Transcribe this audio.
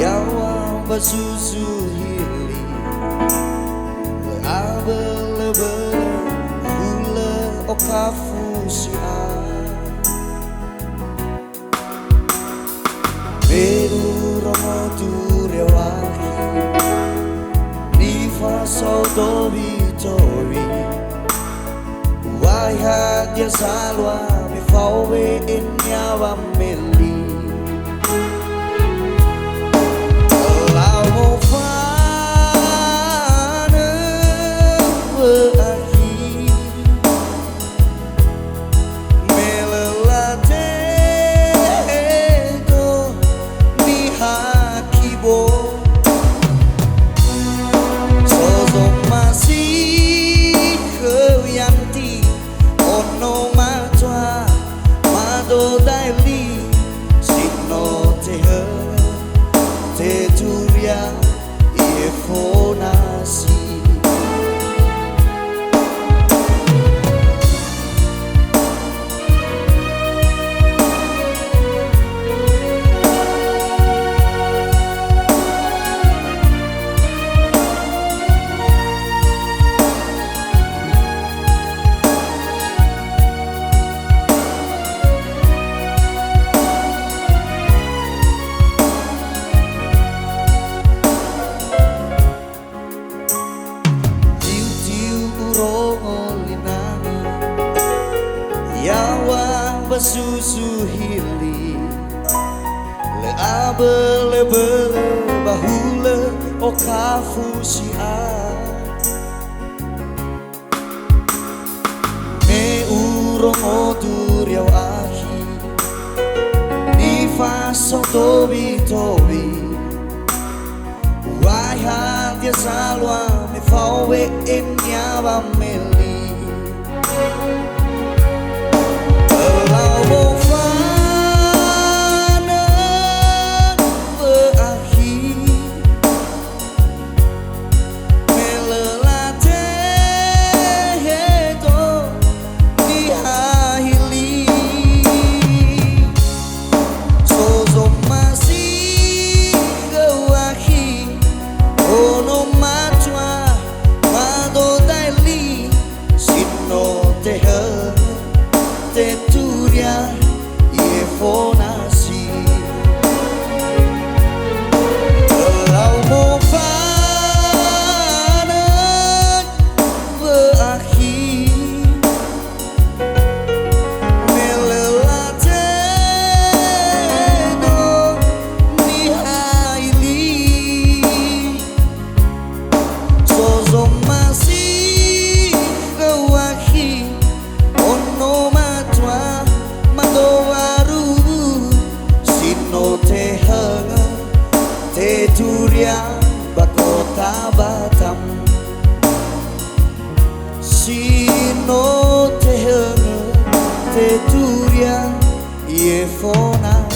Yawa basusu hili le abele bele hule okafu si a Beru romo turewaki Nifa soto vitori Wai hadia salwa mi fawe inyawa meli Yawa basusu hili le abele bele bahule okafu si a me uromo turiau ahi ni fa so tobi wai hadia salwa me fawe enyawa meli Teturia e fonasi Lau mofanan berakhir Melelate no nihaili Sozo masih kewakil Ono Teturia bakota Batam Sino tehenge Teturia Yefona